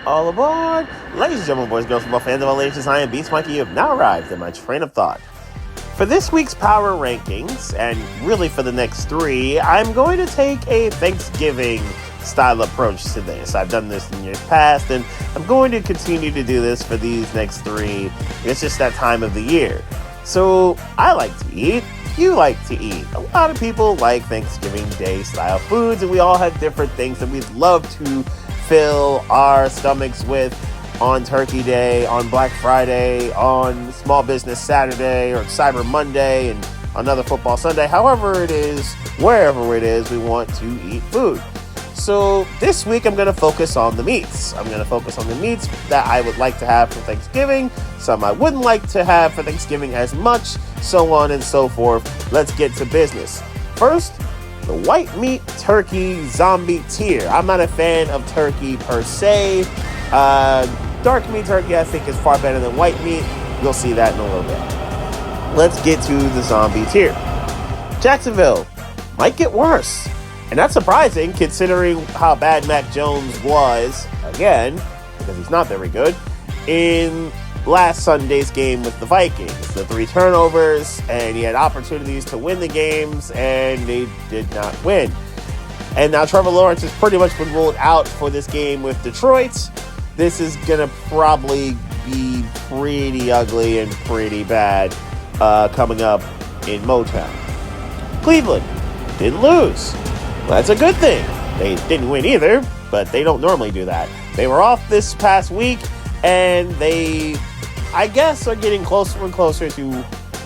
All aboard! Ladies and gentlemen, boys, girls, football fans of all ages, I am Beast Monkey. You have now arrived at my train of thought. For this week's power rankings, and really for the next three, I'm going to take a Thanksgiving style approach to this. I've done this in years past, and I'm going to continue to do this for these next three. It's just that time of the year. So, I like to eat. You like to eat. A lot of people like Thanksgiving Day style foods, and we all have different things that we'd love to fill our stomachs with on Turkey Day, on Black Friday, on Small Business Saturday, or Cyber Monday, and another football Sunday. However it is, wherever it is, we want to eat food. So this week I'm going to focus on the meats. I'm going to focus on the meats that I would like to have for Thanksgiving, some I wouldn't like to have for Thanksgiving as much, so on and so forth. Let's get to business. First, the white meat turkey zombie tier. I'm not a fan of turkey per se. Dark meat turkey I think is far better than white meat. You'll see that in a little bit. Let's get to the zombie tier. Jacksonville might get worse. And that's surprising considering how bad Mac Jones was, again, because he's not very good, in last Sunday's game with the Vikings. The 3 turnovers, and he had opportunities to win the games, and they did not win. And now Trevor Lawrence has pretty much been ruled out for this game with Detroit. This is going to probably be pretty ugly and pretty bad coming up in Motown. Cleveland didn't lose. Well, that's a good thing. They didn't win either, but they don't normally do that. They were off this past week, and they, I guess, are getting closer and closer to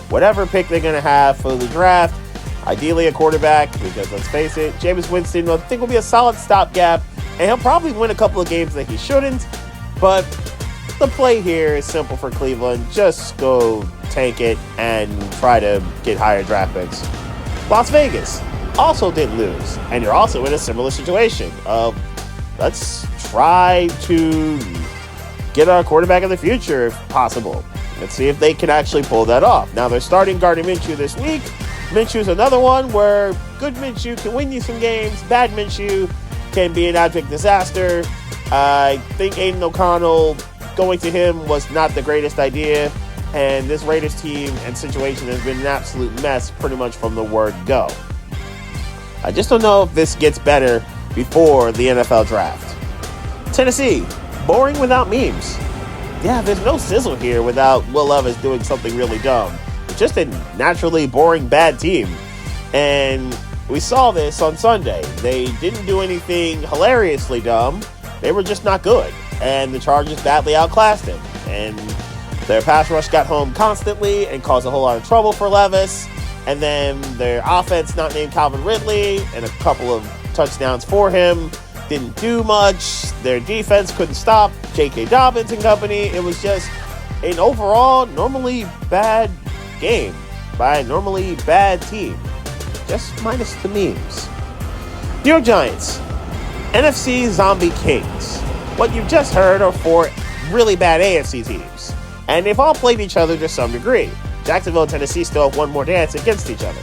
whatever pick they're going to have for the draft. Ideally a quarterback, because let's face it, Jameis Winston, I think, will be a solid stopgap, and he'll probably win a couple of games that he shouldn't. But the play here is simple for Cleveland. Just go tank it and try to get higher draft picks. Las Vegas also didn't lose, and you're also in a similar situation of let's try to get our quarterback of the future if possible. Let's see if they can actually pull that off. Now they're starting Gardner Minshew this week. Minshew's another one where good Minshew can win you some games, bad Minshew can be an abject disaster. I think Aiden O'Connell going to him was not the greatest idea, and this Raiders team and situation has been an absolute mess pretty much from the word go. I just don't know if this gets better before the NFL draft. Tennessee, boring without memes. Yeah, there's no sizzle here without Will Levis doing something really dumb. It's just a naturally boring bad team. And we saw this on Sunday. They didn't do anything hilariously dumb. They were just not good. And the Chargers badly outclassed them. And their pass rush got home constantly and caused a whole lot of trouble for Levis. And then their offense, not named Calvin Ridley, and a couple of touchdowns for him, didn't do much. Their defense couldn't stop J.K. Dobbins and company. It was just an overall normally bad game by a normally bad team. Just minus the memes. New York Giants, NFC Zombie Kings. What you've just heard are 4 really bad AFC teams. And they've all played each other to some degree. Jacksonville and Tennessee still have one more dance against each other.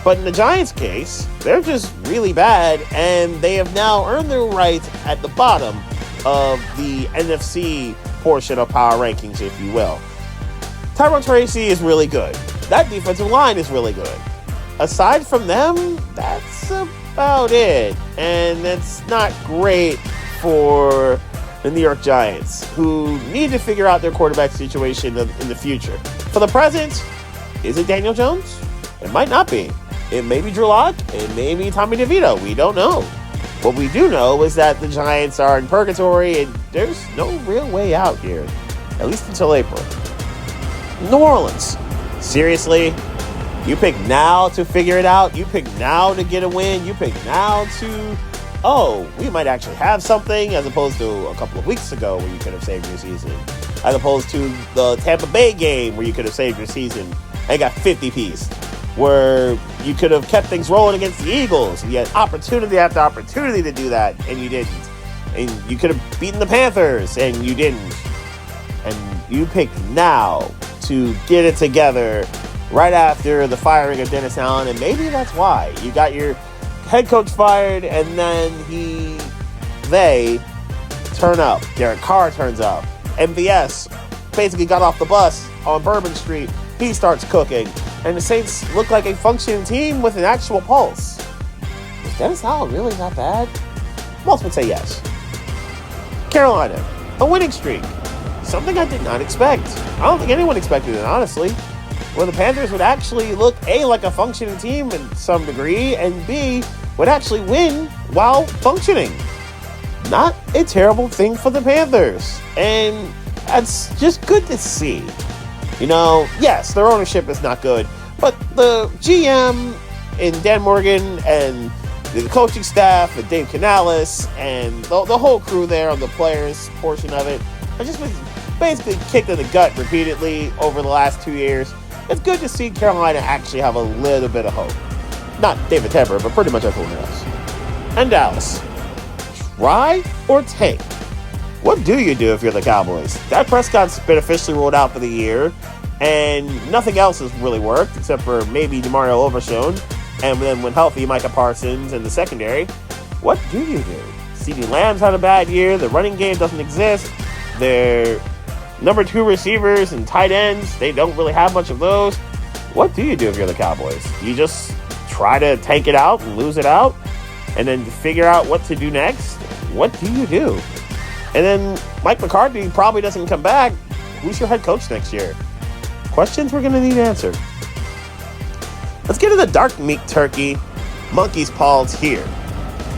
But in the Giants' case, they're just really bad, and they have now earned their right at the bottom of the NFC portion of power rankings, if you will. Tyrone Tracy is really good. That defensive line is really good. Aside from them, that's about it. And it's not great for the New York Giants, who need to figure out their quarterback situation in the future. For the present, is it Daniel Jones? It might not be. It may be Drew Lock. It may be Tommy DeVito. We don't know. What we do know is that the Giants are in purgatory, and there's no real way out here, at least until April. New Orleans. Seriously? You pick now to figure it out? You pick now to get a win? You pick now to, we might actually have something, as opposed to a couple of weeks ago where you could have saved your season. As opposed to the Tampa Bay game where you could have saved your season and got 50-pieced. Where you could have kept things rolling against the Eagles. You had opportunity after opportunity to do that, and you didn't. And you could have beaten the Panthers, and you didn't. And you picked now to get it together right after the firing of Dennis Allen, and maybe that's why. You got your head coach fired, and then they turn up. Derek Carr turns up. MVS basically got off the bus on Bourbon Street. He starts cooking. And the Saints look like a functioning team with an actual pulse. Is Dennis Allen really that bad? Most would say yes. Carolina, a winning streak. Something I did not expect. I don't think anyone expected it, honestly. Where the Panthers would actually look, A, like a functioning team in some degree, and B, would actually win while functioning. Not a terrible thing for the Panthers. And that's just good to see. You know, yes, their ownership is not good, but the GM and Dan Morgan and the coaching staff and Dave Canales and the whole crew there on the players portion of it have just been basically kicked in the gut repeatedly over the last 2 years. It's good to see Carolina actually have a little bit of hope. Not David Tepper, but pretty much everyone else. And Dallas. Try or tank? What do you do if you're the Cowboys? Dak Prescott's been officially ruled out for the year, and nothing else has really worked except for maybe DeMario Overshown, and then when healthy, Micah Parsons in the secondary. What do you do? CeeDee Lamb's had a bad year. The running game doesn't exist. Their number 2 receivers and tight ends, they don't really have much of those. What do you do if you're the Cowboys? You just try to tank it out and lose it out, and then figure out what to do next? What do you do? And then Mike McCarthy probably doesn't come back. Who's your head coach next year? Questions we're going to need answered. Let's get to the dark meat turkey. Monkey's paws here.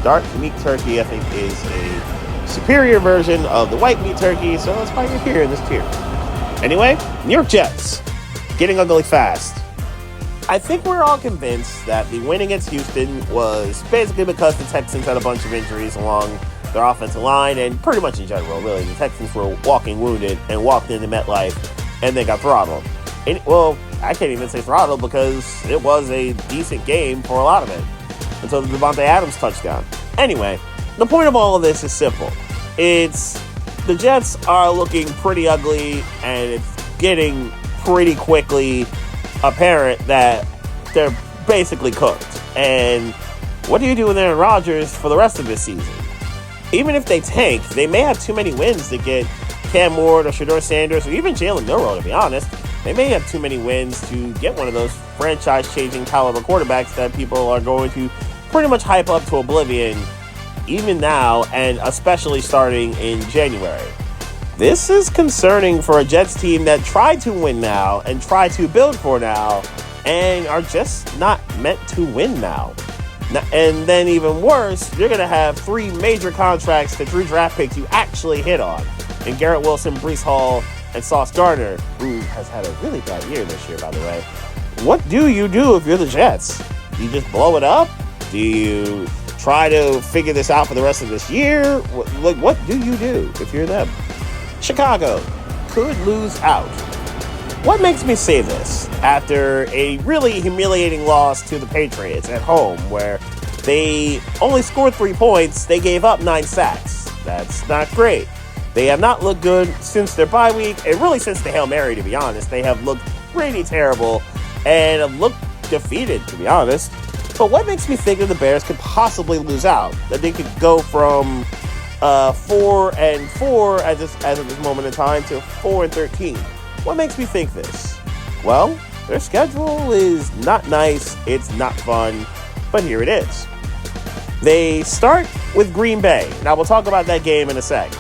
Dark meat turkey, I think, is a superior version of the white meat turkey, so that's why you're here in this tier. Anyway, New York Jets. Getting ugly fast. I think we're all convinced that the win against Houston was basically because the Texans had a bunch of injuries along their offensive line, and pretty much in general, really. The Texans were walking wounded and walked into MetLife, and they got throttled. And, well, I can't even say throttled because it was a decent game for a lot of it until the Devontae Adams touchdown. Anyway, the point of all of this is simple. It's the Jets are looking pretty ugly, and it's getting pretty quickly apparent that they're basically cooked. And what do you do with Aaron Rodgers for the rest of this season? Even if they tank, they may have too many wins to get Cam Ward or Shedeur Sanders or even Jalen Milroe, to be honest. They may have too many wins to get one of those franchise-changing caliber quarterbacks that people are going to pretty much hype up to oblivion even now, and especially starting in January. This is concerning for a Jets team that tried to win now and tried to build for now and are just not meant to win now. And then even worse, you're going to have 3 major contracts to 3 draft picks you actually hit on. And Garrett Wilson, Breece Hall, and Sauce Gardner, who has had a really bad year this year, by the way. What do you do if you're the Jets? Do you just blow it up? Do you try to figure this out for the rest of this year? What do you do if you're them? Chicago could lose out. What makes me say this after a really humiliating loss to the Patriots at home, where they only scored 3 points, they gave up 9 sacks. That's not great. They have not looked good since their bye week, and really since the Hail Mary, to be honest. They have looked pretty terrible and have looked defeated, to be honest. But what makes me think that the Bears could possibly lose out? That they could go from 4-4 as of this moment in time to 4-13. What makes me think this? Well, their schedule is not nice, it's not fun, but here it is. They start with Green Bay. Now we'll talk about that game in a sec.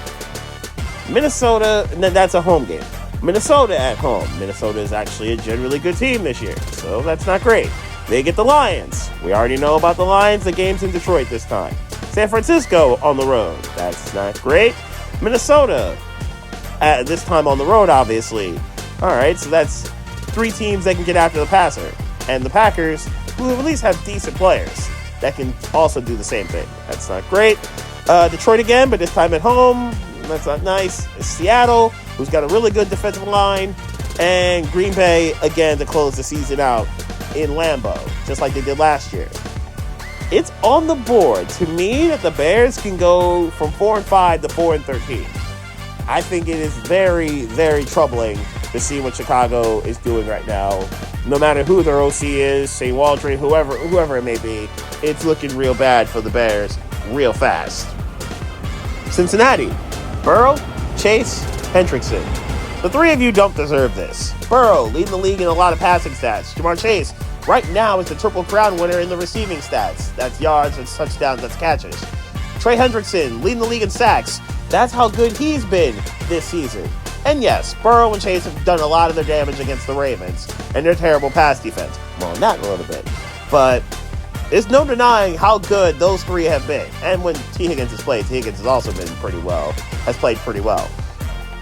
Minnesota, that's a home game. Minnesota at home. Minnesota is actually a generally good team this year, so that's not great. They get the Lions. We already know about the Lions. The game's in Detroit this time. San Francisco on the road. That's not great. Minnesota, this time on the road, obviously. All right, so that's 3 teams that can get after the passer. And the Packers, who at least have decent players that can also do the same thing. That's not great. Detroit again, but this time at home. That's not nice. Seattle, who's got a really good defensive line. And Green Bay, again, to close the season out in Lambeau, just like they did last year. It's on the board to me that the Bears can go from 4-5 to 4-13. I think it is very, very troubling to see what Chicago is doing right now. No matter who their OC is, St. Waldron, whoever it may be, it's looking real bad for the Bears real fast. Cincinnati, Burrow, Chase, Hendrickson. The three of you don't deserve this. Burrow, leading the league in a lot of passing stats. Ja'Marr Chase, right now, is the Triple Crown winner in the receiving stats. That's yards, that's touchdowns, that's catches. Trey Hendrickson, leading the league in sacks. That's how good he's been this season. And yes, Burrow and Chase have done a lot of their damage against the Ravens and their terrible pass defense. More on that in a little bit. But there's no denying how good those three have been. And when T. Higgins has played, T. Higgins has also been played pretty well.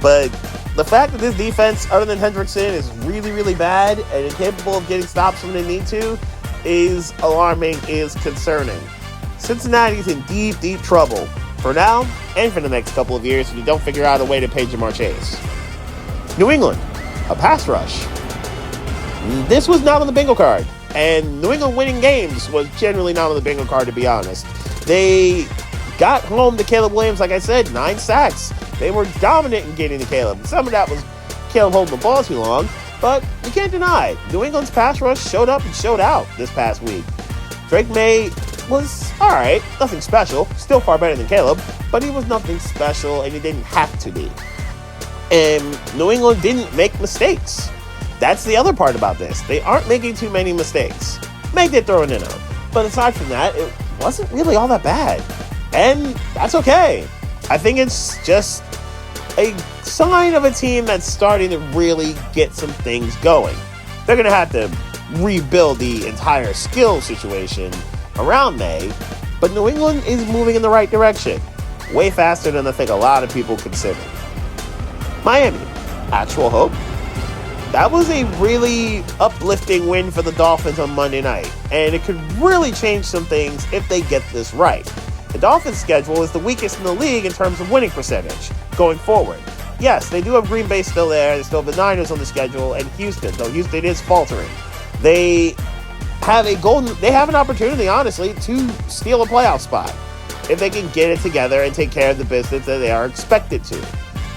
But the fact that this defense, other than Hendrickson, is really, really bad and incapable of getting stops when they need to is alarming, is concerning. Cincinnati's in deep, deep trouble for now and for the next couple of years if you don't figure out a way to pay Ja'Marr Chase. New England, a pass rush. This was not on the bingo card, and New England winning games was generally not on the bingo card, to be honest. They got home to Caleb Williams, like I said, 9 sacks. They were dominant in getting to Caleb. Some of that was Caleb holding the ball too long, but you can't deny it. New England's pass rush showed up and showed out this past week. Drake May was alright, nothing special, still far better than Caleb, but he was nothing special and he didn't have to be. And New England didn't make mistakes. That's the other part about this. They aren't making too many mistakes. Meg did throw it in out, but aside from that, it wasn't really all that bad. And that's okay. I think it's just a sign of a team that's starting to really get some things going. They're going to have to rebuild the entire skill situation around May, but New England is moving in the right direction, way faster than I think a lot of people consider. Miami, actual hope. That was a really uplifting win for the Dolphins on Monday night, and it could really change some things if they get this right. The Dolphins' schedule is the weakest in the league in terms of winning percentage going forward. Yes, they do have Green Bay still there, they still have the Niners on the schedule, and Houston, though Houston is faltering. They have an opportunity, honestly, to steal a playoff spot if they can get it together and take care of the business that they are expected to,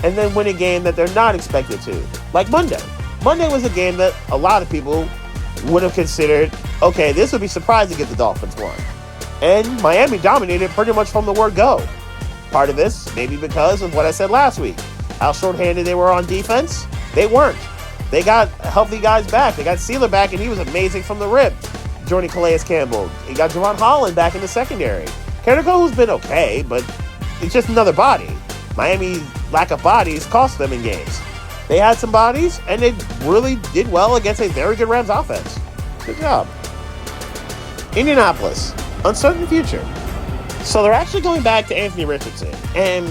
and then win a game that they're not expected to, like Monday. Monday was a game that a lot of people would have considered, okay, this would be surprising if the Dolphins won. And Miami dominated pretty much from the word go. Part of this, maybe because of what I said last week. How shorthanded they were on defense. They weren't. They got healthy guys back. They got Sealer back, and he was amazing from the rip. Joining Calais Campbell. He got Javon Holland back in the secondary. Kenneco's been okay, but it's just another body. Miami's lack of bodies cost them in games. They had some bodies, and they really did well against a very good Rams offense. Good job. Indianapolis. Uncertain future. So they're actually going back to Anthony Richardson. And,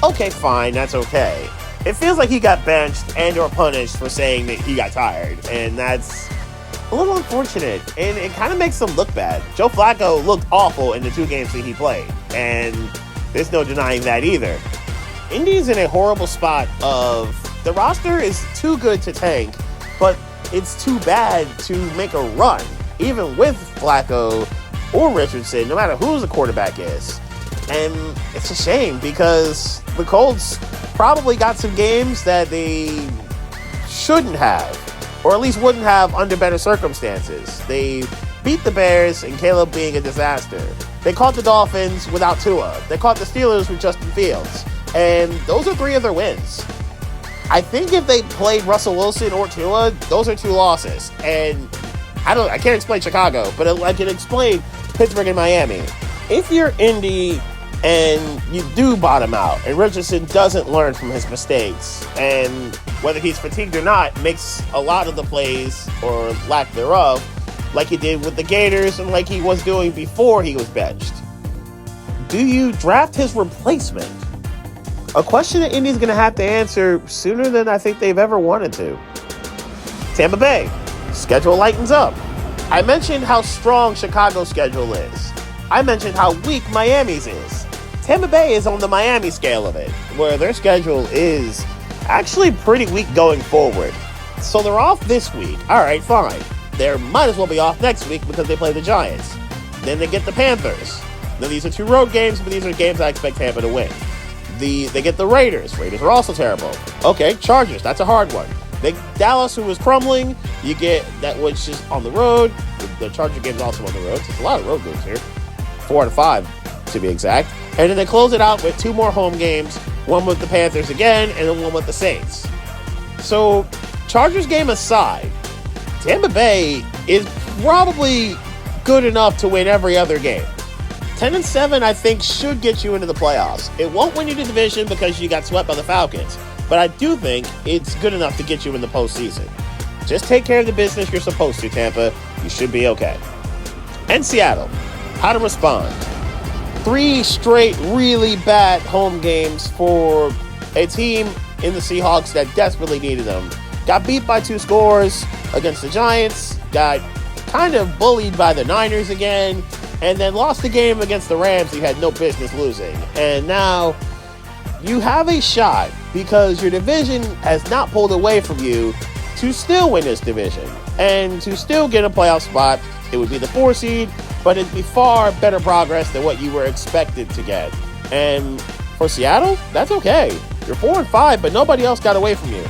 okay, fine, that's okay. It feels like he got benched and or punished for saying that he got tired. And that's a little unfortunate. And it kind of makes them look bad. Joe Flacco looked awful in the 2 games that he played. And there's no denying that either. Indy's in a horrible spot of the roster is too good to tank, but it's too bad to make a run, even with Flacco or Richardson, no matter who the quarterback is. And it's a shame because the Colts probably got some games that they shouldn't have, or at least wouldn't have under better circumstances. They beat the Bears and Caleb being a disaster. They caught the Dolphins without Tua. They caught the Steelers with Justin Fields. And those are 3 of their wins. I think if they played Russell Wilson or Tua, those are 2 losses. And I can't explain Chicago, but I can explain Pittsburgh and Miami. If you're Indy and you do bottom out, and Richardson doesn't learn from his mistakes, and whether he's fatigued or not, makes a lot of the plays, or lack thereof, like he did with the Gators and like he was doing before he was benched, do you draft his replacement? A question that Indy's going to have to answer sooner than I think they've ever wanted to. Tampa Bay. Schedule lightens up. I mentioned how strong Chicago's schedule is. I mentioned how weak Miami's is. Tampa Bay is on the Miami scale of it, where their schedule is actually pretty weak going forward. So they're off this week. All right, fine. They might as well be off next week because they play the Giants. Then they get the Panthers. Now, these are 2 road games, but these are games I expect Tampa to win. They get the Raiders. Raiders are also terrible. Okay, Chargers. That's a hard one. Dallas, who was crumbling. You get that, which is on the road. The Charger game is also on the road. So it's a lot of road games here. 4 out of 5 to be exact. And then they close it out with 2 more home games, one with the Panthers again, and then one with the Saints. So, Chargers game aside, Tampa Bay is probably good enough to win every other game. 10-7, I think, should get you into the playoffs. It won't win you the division because you got swept by the Falcons, but I do think it's good enough to get you in the postseason. Just take care of the business you're supposed to, Tampa. You should be okay. And Seattle, how to respond. 3 straight really bad home games for a team in the Seahawks that desperately needed them. Got beat by 2 scores against the Giants, got kind of bullied by the Niners again, and then lost the game against the Rams you had no business losing. And now you have a shot, because your division has not pulled away from you, to still win this division and to still get a playoff spot. It would be the 4 seed, but it'd be far better progress than what you were expected to get. And for Seattle, that's okay. You're 4-5, but nobody else got away from you.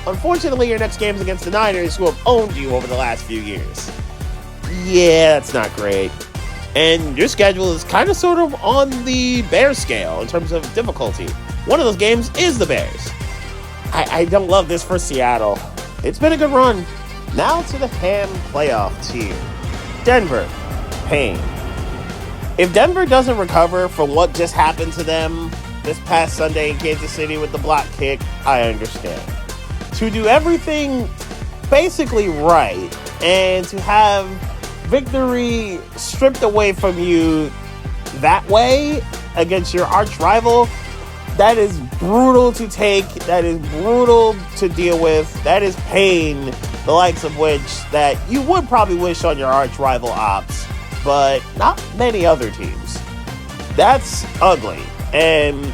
Unfortunately, your next game is against the Niners, who have owned you over the last few years. Yeah, that's not great. And your schedule is kind of sort of on the Bears scale in terms of difficulty. One of those games is the Bears. I don't love this for Seattle. It's been a good run. Now to the ham playoff tier. Denver, pain. If Denver doesn't recover from what just happened to them this past Sunday in Kansas City with the block kick, I understand. To do everything basically right and to have victory stripped away from you that way against your arch rival, that is brutal to take. That is brutal to deal with. That is pain, the likes of which that you would probably wish on your arch rival ops, but not many other teams. That's ugly. And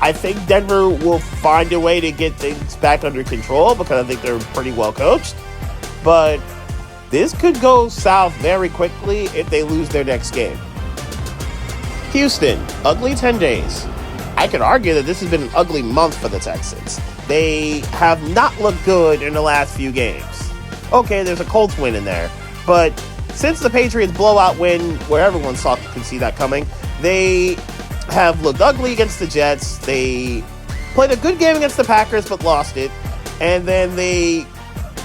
I think Denver will find a way to get things back under control because I think they're pretty well coached. But this could go south very quickly if they lose their next game. Houston, ugly 10 days. I could argue that this has been an ugly month for the Texans. They have not looked good in the last few games. Okay, there's a Colts win in there, but since the Patriots blowout win, where everyone could see that coming, they have looked ugly against the Jets. They played a good game against the Packers, but lost it. And then they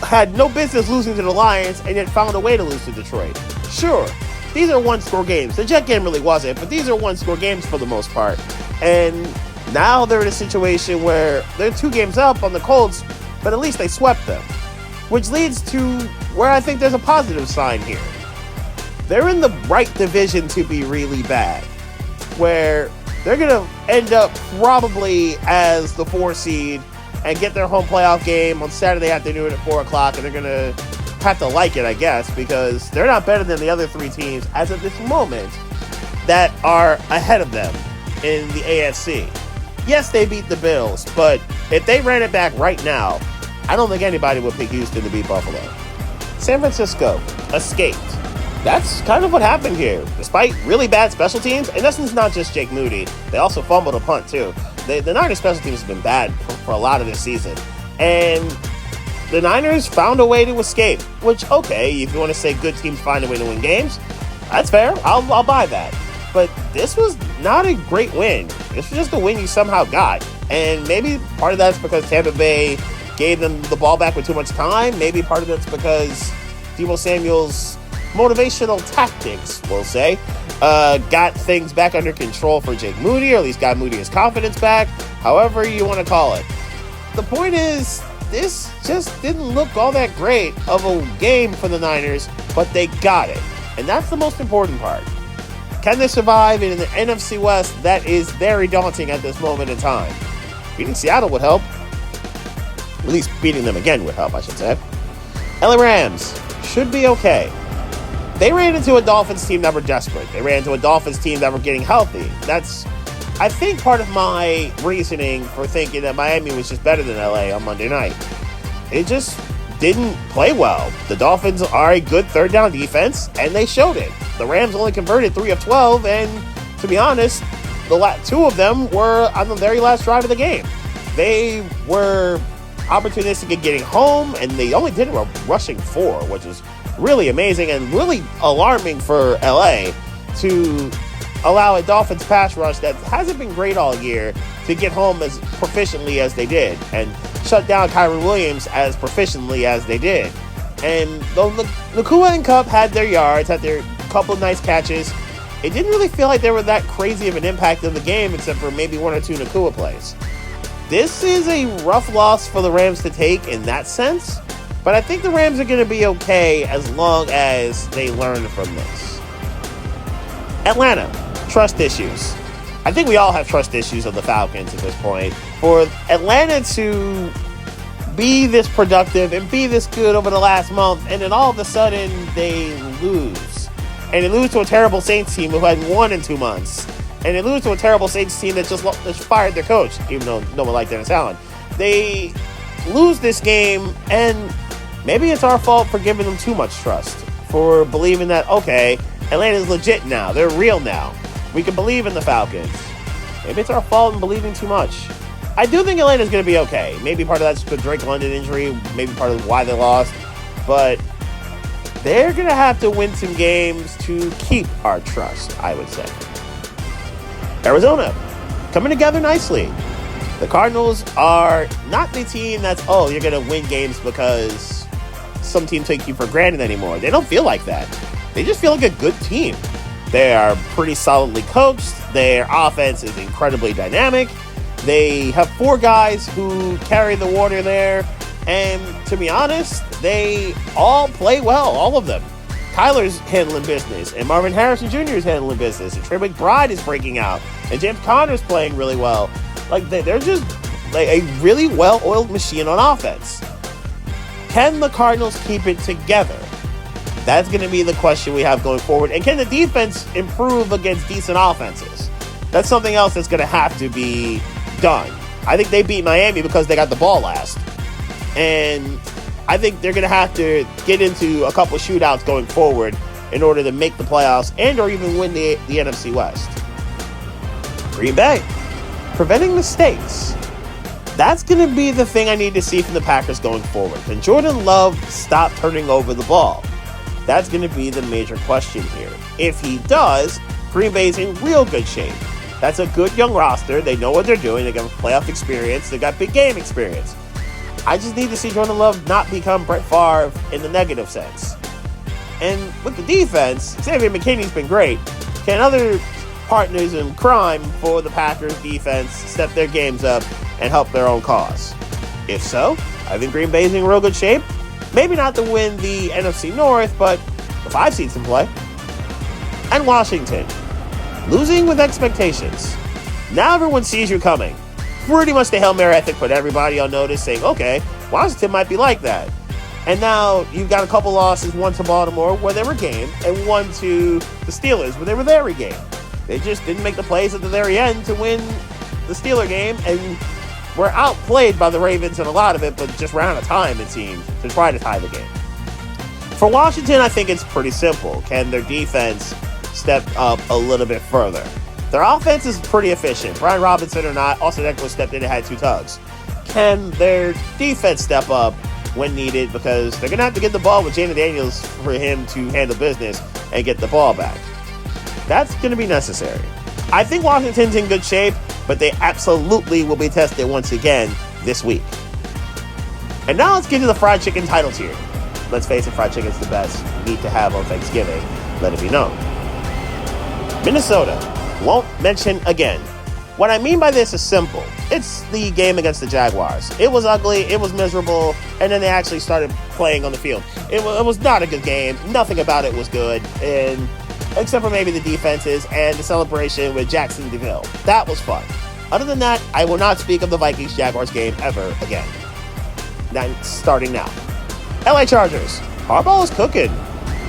had no business losing to the Lions, and yet found a way to lose to Detroit. Sure, these are one-score games. The Jet game really wasn't, but these are one-score games for the most part. And now they're in a situation where they're 2 games up on the Colts, but at least they swept them. Which leads to where I think there's a positive sign here. They're in the right division to be really bad, where they're going to end up probably as the 4 seed and get their home playoff game on Saturday afternoon at 4 o'clock, and they're going to have to like it, I guess, because they're not better than the other 3 teams as of this moment that are ahead of them in the AFC. Yes, they beat the Bills, but if they ran it back right now, I don't think anybody would pick Houston to beat Buffalo. San Francisco escaped. That's kind of what happened here. Despite really bad special teams, and this is not just Jake Moody, they also fumbled a punt too. The Niners special teams have been bad for a lot of this season. And the Niners found a way to escape, which, okay, if you want to say good teams find a way to win games, that's fair. I'll buy that. But this was not a great win. This was just a win you somehow got. And maybe part of that's because Tampa Bay gave them the ball back with too much time. Maybe part of it's because Deebo Samuel's motivational tactics, we'll say, got things back under control for Jake Moody, or at least got Moody's confidence back, however you want to call it. The point is, this just didn't look all that great of a game for the Niners, but they got it. And that's the most important part. Can they survive in the NFC West? That is very daunting at this moment in time. Beating Seattle would help. At least beating them again would help, I should say. LA Rams should be okay. They ran into a Dolphins team that were desperate. They ran into a Dolphins team that were getting healthy. That's, I think, part of my reasoning for thinking that Miami was just better than LA on Monday night. It just didn't play well. The Dolphins are a good third down defense, and they showed it. The Rams only converted 3 of 12, and to be honest, the 2 of them were on the very last drive of the game. They were opportunistic in getting home, and they only did it with rushing 4, which is really amazing and really alarming for LA to allow a Dolphins pass rush that hasn't been great all year to get home as proficiently as they did and shut down Kyren Williams as proficiently as they did. And though Nacua and Kupp had their yards, had their couple of nice catches, it didn't really feel like they were that crazy of an impact in the game except for maybe one or two Nacua plays. This is a rough loss for the Rams to take in that sense, but I think the Rams are going to be okay as long as they learn from this. Atlanta, trust issues. I think we all have trust issues of the Falcons at this point. For Atlanta to be this productive and be this good over the last month, and then all of a sudden they lose. And they lose to a terrible Saints team who hadn't won in 2 months. And they lose to a terrible Saints team that just fired their coach, even though no one liked Dennis Allen. They lose this game, and maybe it's our fault for giving them too much trust, for believing that, okay, Atlanta's legit now. They're real now. We can believe in the Falcons. Maybe it's our fault in believing too much. I do think Atlanta's going to be okay. Maybe part of that's the Drake London injury, maybe part of why they lost. But they're going to have to win some games to keep our trust, I would say. Arizona, coming together nicely. The Cardinals are not the team that's, you're going to win games because some team take you for granted anymore. They don't feel like that. They just feel like a good team. They are pretty solidly coached. Their offense is incredibly dynamic. They have 4 guys who carry the water there. And to be honest, they all play well, all of them. Kyler's handling business, and Marvin Harrison Jr. is handling business, and Trey McBride is breaking out, and James Conner's playing really well. Like, they're just like a really well-oiled machine on offense. Can the Cardinals keep it together? That's going to be the question we have going forward. And can the defense improve against decent offenses? That's something else that's going to have to be done. I think they beat Miami because they got the ball last. And I think they're going to have to get into a couple shootouts going forward in order to make the playoffs and or even win the NFC West. Green Bay, preventing mistakes. That's going to be the thing I need to see from the Packers going forward. Can Jordan Love stop turning over the ball? That's going to be the major question here. If he does, Green Bay's in real good shape. That's a good young roster. They know what they're doing. They got playoff experience. They got big game experience. I just need to see Jordan Love not become Brett Favre in the negative sense. And with the defense, Xavier McKinney's been great. Can other partners in crime for the Packers defense step their games up and help their own cause? If so, I think Green Bay's in real good shape. Maybe not to win the NFC North, but the 5 seeds in play. And Washington, losing with expectations. Now everyone sees you coming. Pretty much the Hail Mary ethic put everybody on notice, saying, okay, Washington might be like that. And now you've got a couple losses, one to Baltimore where they were game, and one to the Steelers where they were very game. They just didn't make the plays at the very end to win the Steeler game, and were outplayed by the Ravens in a lot of it, but just ran out of time, it seems, to try to tie the game. For Washington, I think it's pretty simple. Can their defense step up a little bit further? Their offense is pretty efficient. Brian Robinson or not, Austin Eckler stepped in and had 2 tugs. Can their defense step up when needed? Because they're going to have to get the ball with Jayden Daniels for him to handle business and get the ball back. That's going to be necessary. I think Washington's in good shape, but they absolutely will be tested once again this week. And now let's get to the fried chicken title tier. Let's face it, fried chicken's the best meat to have on Thanksgiving. Let it be known. Minnesota. Won't mention again. What I mean by this is simple. It's the game against the Jaguars. It was ugly, it was miserable, and then they actually started playing on the field. It was not a good game. Nothing about it was good, and except for maybe the defenses and the celebration with Jackson DeVille. That was fun. Other than that, I will not speak of the Vikings-Jaguars game ever again. Starting now. LA Chargers. Harbaugh is cooking.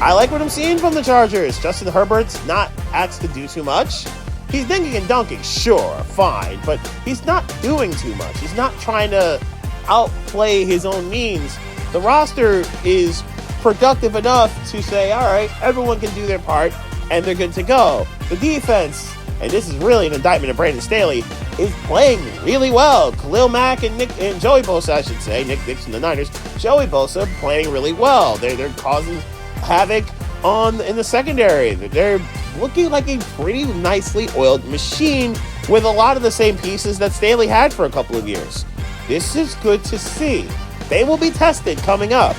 I like what I'm seeing from the Chargers. Justin Herbert's not asked to do too much. He's dinking and dunking, sure, fine, but he's not doing too much. He's not trying to outplay his own means. The roster is productive enough to say, all right, everyone can do their part, and they're good to go. The defense, and this is really an indictment of Brandon Staley, is playing really well. Khalil Mack and Joey Bosa, I should say, Nick Dixon, the Niners, Joey Bosa playing really well. They're causing havoc in the secondary. They're looking like a pretty nicely oiled machine with a lot of the same pieces that Staley had for a couple of years. This is good to see. They will be tested coming up,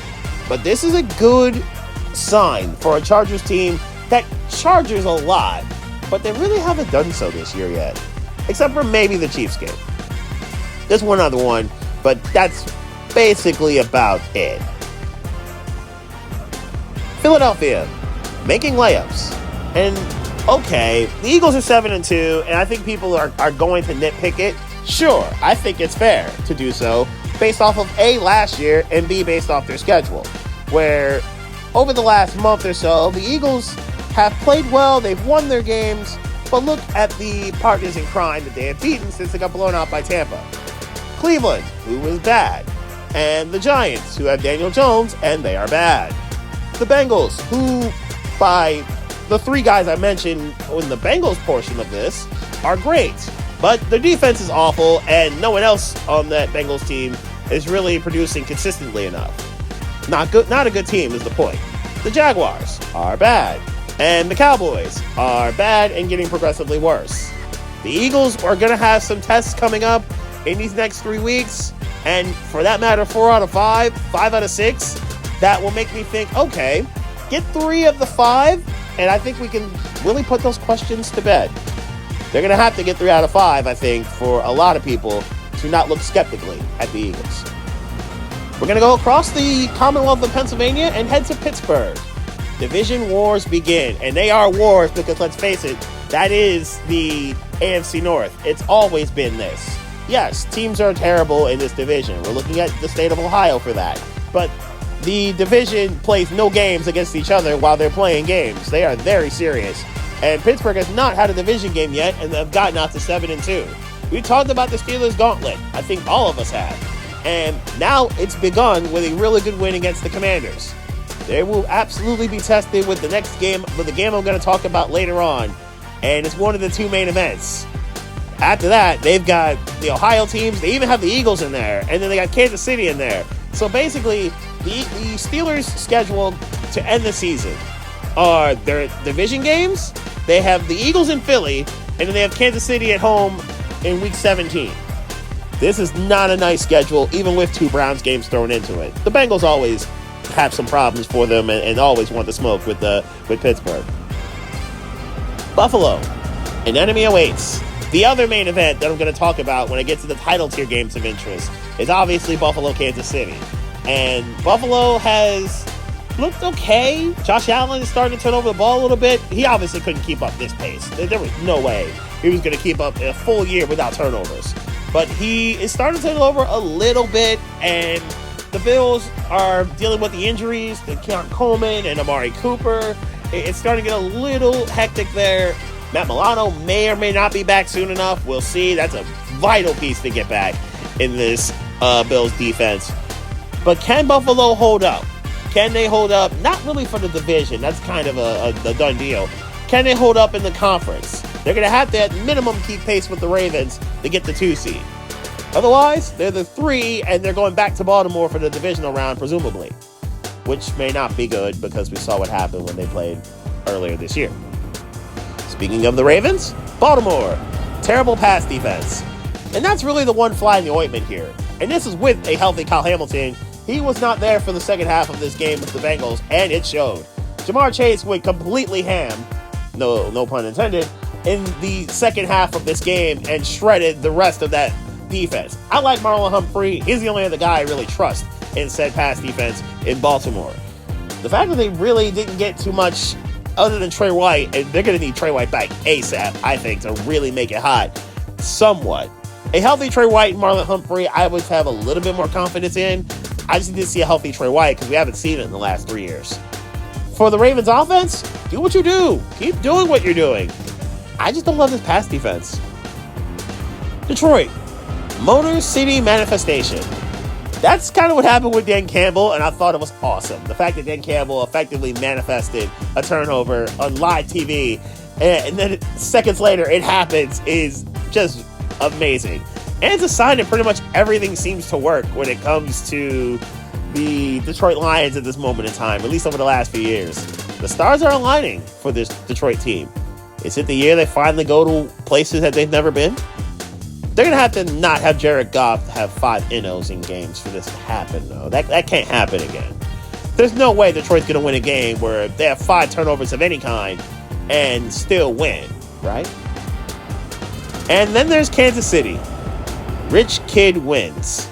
but this is a good sign for a Chargers team that charges a lot, but they really haven't done so this year yet, except for maybe the Chiefs game. There's one other one, but that's basically about it. Philadelphia, making layups. And, okay, the Eagles are 7-2, and I think people are going to nitpick it. Sure, I think it's fair to do so, based off of A, last year, and B, based off their schedule, where over the last month or so, the Eagles have played well, they've won their games, but look at the partners in crime that they have beaten since they got blown out by Tampa. Cleveland, who was bad, and the Giants, who have Daniel Jones, and they are bad. The Bengals, who, by the three guys I mentioned in the Bengals portion of this, are great, but their defense is awful, and no one else on that Bengals team is really producing consistently enough. Not a good team is the point. The Jaguars are bad, and the Cowboys are bad and getting progressively worse. The Eagles are going to have some tests coming up in these next 3 weeks, and for that matter, 4 out of 5, 5 out of 6, that will make me think, okay, get 3 of the 5, and I think we can really put those questions to bed. They're going to have to get 3 out of 5, I think, for a lot of people to not look skeptically at the Eagles. We're going to go across the Commonwealth of Pennsylvania and head to Pittsburgh. Division wars begin, and they are wars because, let's face it, that is the AFC North. It's always been this. Yes, teams are terrible in this division. We're looking at the state of Ohio for that. But the division plays no games against each other while they're playing games. They are very serious. And Pittsburgh has not had a division game yet and have gotten out to 7-2. We talked about the Steelers gauntlet. I think all of us have. And now it's begun with a really good win against the Commanders. They will absolutely be tested with the next game, with the game I'm going to talk about later on. And it's one of the 2 main events. After that, they've got the Ohio teams. They even have the Eagles in there. And then they got Kansas City in there. So basically, the Steelers' schedule to end the season are their division games. They have the Eagles in Philly. And then they have Kansas City at home in Week 17. This is not a nice schedule, even with 2 Browns games thrown into it. The Bengals always have some problems for them and always want the smoke with Pittsburgh. Buffalo, an enemy awaits. The other main event that I'm going to talk about when I get to the title tier games of interest is obviously Buffalo, Kansas City. And Buffalo has looked okay. Josh Allen is starting to turn over the ball a little bit. He obviously couldn't keep up this pace. There was no way he was going to keep up a full year without turnovers. But he is starting to turn over a little bit, and the Bills are dealing with the injuries to Keon Coleman and Amari Cooper. It's starting to get a little hectic there. Matt Milano may or may not be back soon enough. We'll see. That's a vital piece to get back in this Bills defense. But can Buffalo hold up? Can they hold up? Not really for the division. That's kind of a done deal. Can they hold up in the conference? They're going to have to, at minimum, keep pace with the Ravens to get the 2 seed. Otherwise, they're the 3, and they're going back to Baltimore for the divisional round, presumably. Which may not be good because we saw what happened when they played earlier this year. Speaking of the Ravens, Baltimore, terrible pass defense. And that's really the one fly in the ointment here. And this is with a healthy Kyle Hamilton. He was not there for the second half of this game with the Bengals, and it showed. Jamar Chase went completely ham, no pun intended, in the second half of this game and shredded the rest of that defense. I like Marlon Humphrey. He's the only other guy I really trust in said pass defense in Baltimore. The fact that they really didn't get too much other than Trey White, and they're going to need Trey White back ASAP, I think, to really make it hot somewhat. A healthy Trey White and Marlon Humphrey, I would have a little bit more confidence in. I just need to see a healthy Trey White because we haven't seen it in the last 3 years. For the Ravens offense, do what you do. Keep doing what you're doing. I just don't love this pass defense. Detroit, Motor City Manifestation. That's kind of what happened with Dan Campbell, and I thought it was awesome. The fact that Dan Campbell effectively manifested a turnover on live TV, and then seconds later it happens, is just amazing. And it's a sign that pretty much everything seems to work when it comes to the Detroit Lions at this moment in time, at least over the last few years. The stars are aligning for this Detroit team. Is it the year they finally go to places that they've never been? They're going to have to not have Jared Goff have 5 NOs in games for this to happen, though. That can't happen again. There's no way Detroit's going to win a game where they have 5 turnovers of any kind and still win, right? And then there's Kansas City. Rich kid wins.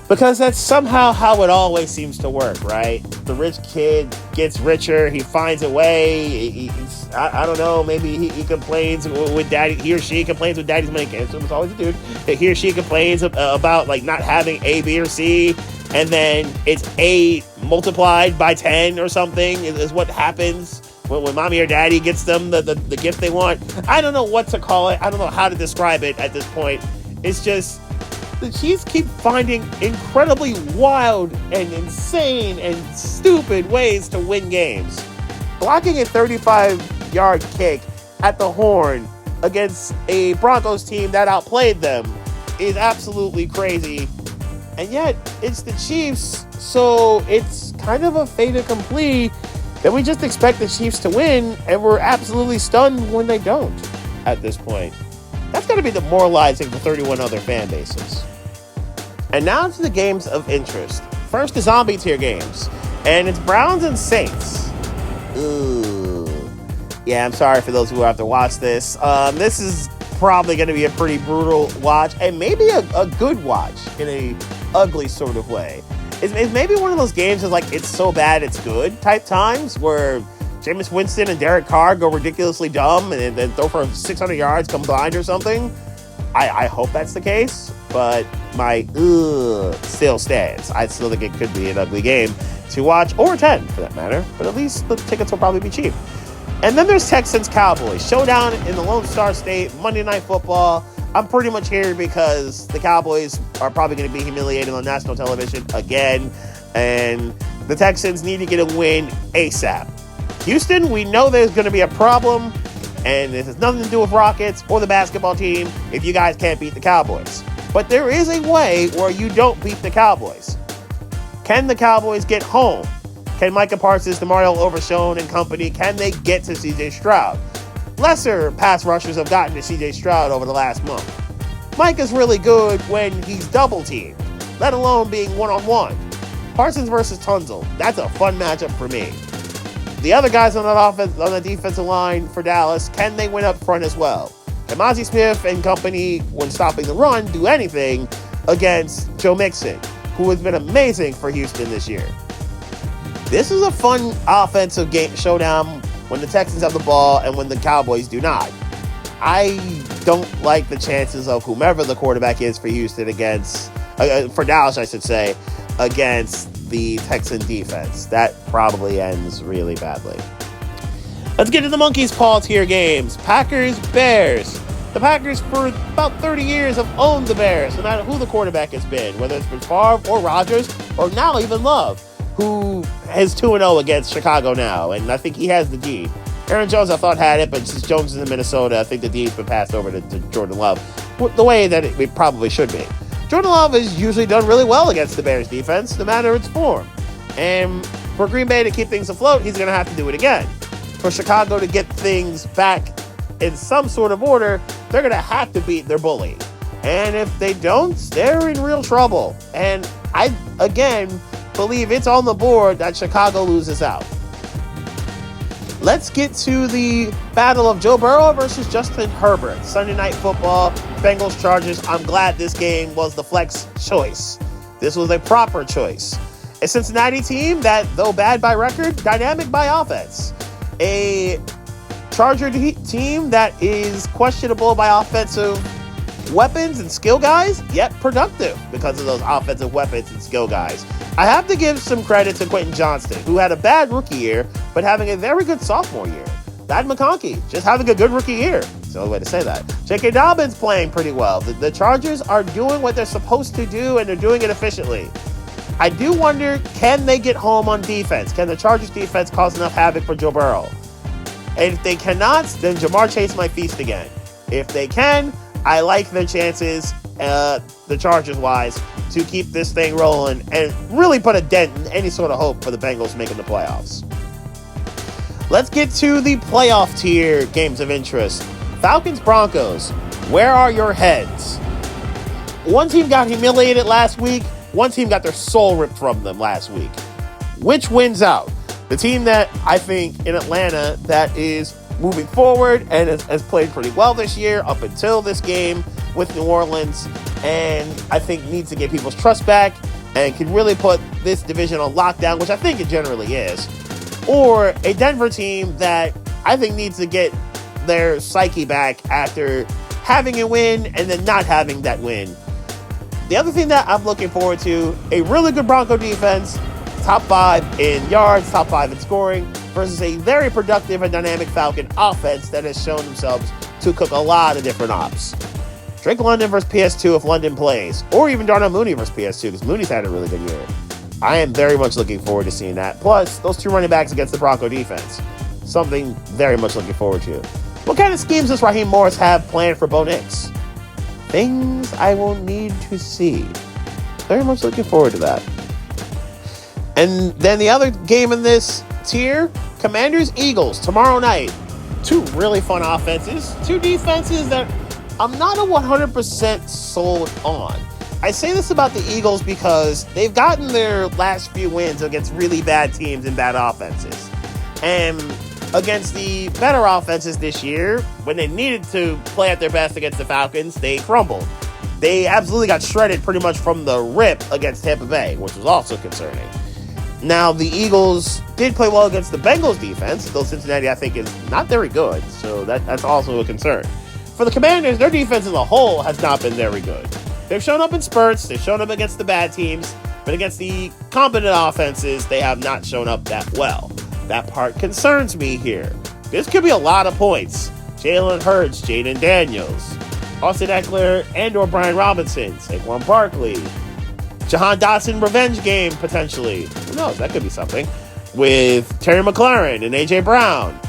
Because that's somehow how it always seems to work, right? The rich kid gets richer. He finds a way. I don't know. Maybe he complains with daddy. He or she complains with daddy's money. So it's always a dude. He or she complains about like not having A, B, or C. And then it's A multiplied by 10 or something is what happens when mommy or daddy gets them the gift they want. I don't know what to call it. I don't know how to describe it at this point. It's just the Chiefs keep finding incredibly wild and insane and stupid ways to win games. Blocking a 35-yard kick at the horn against a Broncos team that outplayed them is absolutely crazy. And yet, it's the Chiefs, so it's kind of a fait accompli that we just expect the Chiefs to win, and we're absolutely stunned when they don't at this point. That's got to be demoralizing for 31 other fan bases. And now to the games of interest. First, the zombie tier games. And it's Browns and Saints. Ooh. Yeah, I'm sorry for those who have to watch this. This is probably going to be a pretty brutal watch. And maybe a good watch in a ugly sort of way. It's maybe one of those games that's like, it's so bad it's good type times where Jameis Winston and Derek Carr go ridiculously dumb and then throw for 600 yards combined or something. I hope that's the case, but my still stands. I still think it could be an ugly game to watch, or attend for that matter, but at least the tickets will probably be cheap. And then there's Texans-Cowboys. Showdown in the Lone Star State, Monday Night Football. I'm pretty much here because the Cowboys are probably going to be humiliated on national television again, and the Texans need to get a win ASAP. Houston, we know there's going to be a problem, and it has nothing to do with Rockets or the basketball team if you guys can't beat the Cowboys. But there is a way where you don't beat the Cowboys. Can the Cowboys get home? Can Micah Parsons, DeMario Overshown and company, can they get to C.J. Stroud? Lesser pass rushers have gotten to C.J. Stroud over the last month. Micah's really good when he's double-teamed, let alone being one-on-one. Parsons versus Tunzel, that's a fun matchup for me. The other guys on the defensive line for Dallas, can they win up front as well? Can Mazi Smith and company, when stopping the run, do anything against Joe Mixon, who has been amazing for Houston this year? This is a fun offensive game showdown when the Texans have the ball and when the Cowboys do not. I don't like the chances of whomever the quarterback is for Houston for Dallas, I should say, against the Texan defense. That probably ends really badly. Let's get to the monkey's paw tier games. Packers, Bears. The Packers for about 30 years have owned the Bears, no matter who the quarterback has been, whether it's been Favre or Rodgers or now even Love, who has 2-0 against Chicago now, and I think he has the D. Aaron Jones, I thought, had it, but since Jones is in Minnesota, I think the D's been passed over to Jordan Love, the way that it probably should be. Jordan Love has usually done really well against the Bears defense, no matter its form. And for Green Bay to keep things afloat, he's going to have to do it again. For Chicago to get things back in some sort of order, they're going to have to beat their bully. And if they don't, they're in real trouble. And I, again, believe it's on the board that Chicago loses out. Let's get to the battle of Joe Burrow versus Justin Herbert. Sunday Night Football, Bengals Chargers. I'm glad this game was the flex choice. This was a proper choice. A Cincinnati team that, though bad by record, dynamic by offense. A Charger team that is questionable by offensive weapons and skill guys, yet productive because of those offensive weapons and skill guys. I have to give some credit to Quentin Johnston, who had a bad rookie year, but having a very good sophomore year. Thad McConkey, just having a good rookie year. That's the only way to say that. J.K. Dobbins playing pretty well. The Chargers are doing what they're supposed to do, and they're doing it efficiently. I do wonder, can they get home on defense? Can the Chargers defense cause enough havoc for Joe Burrow? And if they cannot, then Jamar Chase might feast again. If they can, I like their chances, the Chargers-wise, to keep this thing rolling and really put a dent in any sort of hope for the Bengals making the playoffs. Let's get to the playoff tier games of interest. Falcons, Broncos. Where are your heads? One team got humiliated last week. One team got their soul ripped from them last week. Which wins out? The team that I think in Atlanta that is moving forward and has played pretty well this year up until this game with New Orleans, and I think needs to get people's trust back and can really put this division on lockdown, which I think it generally is. Or a Denver team that I think needs to get their psyche back after having a win and then not having that win. The other thing that I'm looking forward to, a really good Bronco defense, top 5 in yards, top 5 in scoring, versus a very productive and dynamic Falcon offense that has shown themselves to cook a lot of different ops. Drake London versus PS2 if London plays, or even Darnell Mooney versus PS2 because Mooney's had a really good year. I am very much looking forward to seeing that. Plus, those 2 running backs against the Bronco defense. Something very much looking forward to. What kind of schemes does Raheem Morris have planned for Bo Nix? Things I will need to see. Very much looking forward to that. And then the other game in this tier, Commanders-Eagles, tomorrow night. 2 really fun offenses. 2 defenses that I'm not 100% sold on. I say this about the Eagles because they've gotten their last few wins against really bad teams and bad offenses. And against the better offenses this year, when they needed to play at their best against the Falcons, they crumbled. They absolutely got shredded pretty much from the rip against Tampa Bay, which was also concerning. Now, the Eagles did play well against the Bengals defense, though Cincinnati, I think, is not very good, so that's also a concern. For the Commanders, their defense as a whole has not been very good. They've shown up in spurts, they've shown up against the bad teams, but against the competent offenses, they have not shown up that well. That part concerns me here. This could be a lot of points. Jalen Hurts, Jaden Daniels, Austin Eckler, and/or Brian Robinson, Saquon Barkley, Jahan Dotson revenge game, potentially. Who knows? That could be something. With Terry McLaurin and A.J. Brown.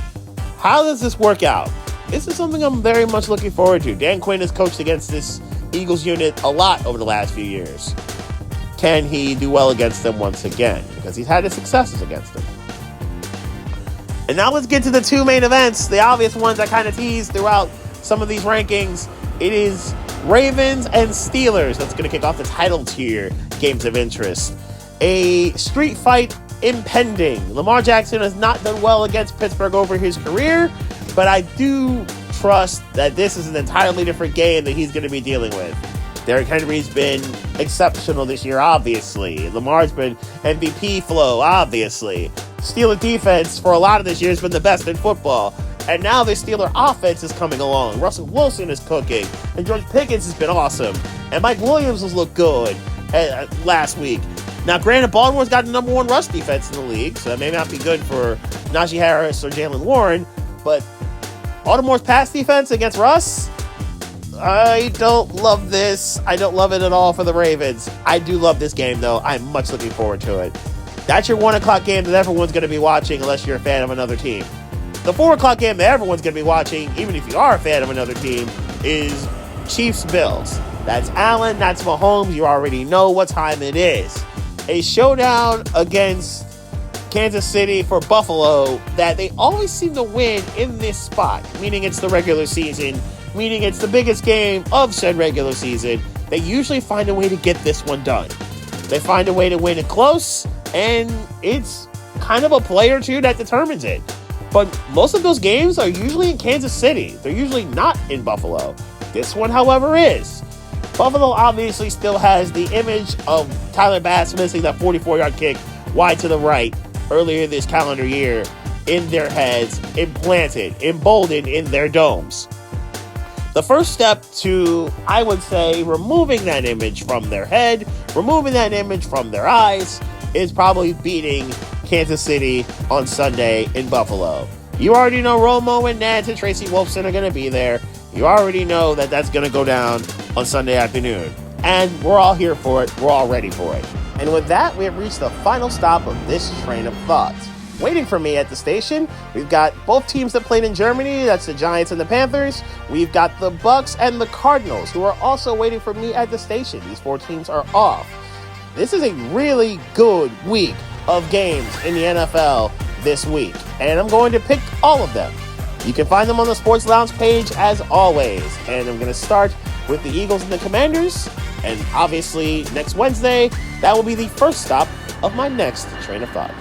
How does this work out? This is something I'm very much looking forward to. Dan Quinn has coached against this Eagles unit a lot over the last few years. Can he do well against them once again? Because he's had his successes against them. And now let's get to the 2 main events, the obvious ones I kind of teased throughout some of these rankings. It is Ravens and Steelers. That's going to kick off the title tier games of interest. A street fight impending. Lamar Jackson has not done well against Pittsburgh over his career, but I do trust that this is an entirely different game that he's going to be dealing with. Derrick Henry's been exceptional this year, obviously. Lamar's been MVP flow, obviously. Steeler defense for a lot of this year has been the best in football. And now the Steeler offense is coming along. Russell Wilson is cooking. And George Pickens has been awesome. And Mike Williams has looked good last week. Now, granted, Baltimore's got the number 1 rush defense in the league, so that may not be good for Najee Harris or Jaylen Warren. But Baltimore's pass defense against Russ, I don't love this. I don't love it at all for the Ravens. I do love this game, though. I'm much looking forward to it. That's your 1 o'clock game that everyone's going to be watching unless you're a fan of another team. The 4 o'clock game that everyone's going to be watching, even if you are a fan of another team, is Chiefs-Bills. That's Allen, that's Mahomes. You already know what time it is. A showdown against Kansas City for Buffalo that they always seem to win in this spot, meaning it's the regular season, meaning it's the biggest game of said regular season. They usually find a way to get this one done. They find a way to win it close, and it's kind of a play or two that determines it. But most of those games are usually in Kansas City. They're usually not in Buffalo. This one, however, is. Buffalo obviously still has the image of Tyler Bass missing that 44-yard kick wide to the right earlier this calendar year in their heads, implanted, emboldened in their domes. The first step to, I would say, removing that image from their head, removing that image from their eyes, is probably beating Kansas City on Sunday in Buffalo. You already know Romo and Nance and Tracy Wolfson are going to be there. You already know that that's going to go down on Sunday afternoon. And we're all here for it. We're all ready for it. And with that, we have reached the final stop of this train of thought. Waiting for me at the station, we've got both teams that played in Germany. That's the Giants and the Panthers. We've got the Bucks and the Cardinals, who are also waiting for me at the station. These 4 teams are off. This is a really good week of games in the NFL. this week, and I'm going to pick all of them. You can find them on the Sports Lounge page as always, and I'm going to start with the Eagles and the Commanders, and obviously next Wednesday, that will be the first stop of my next train of thought.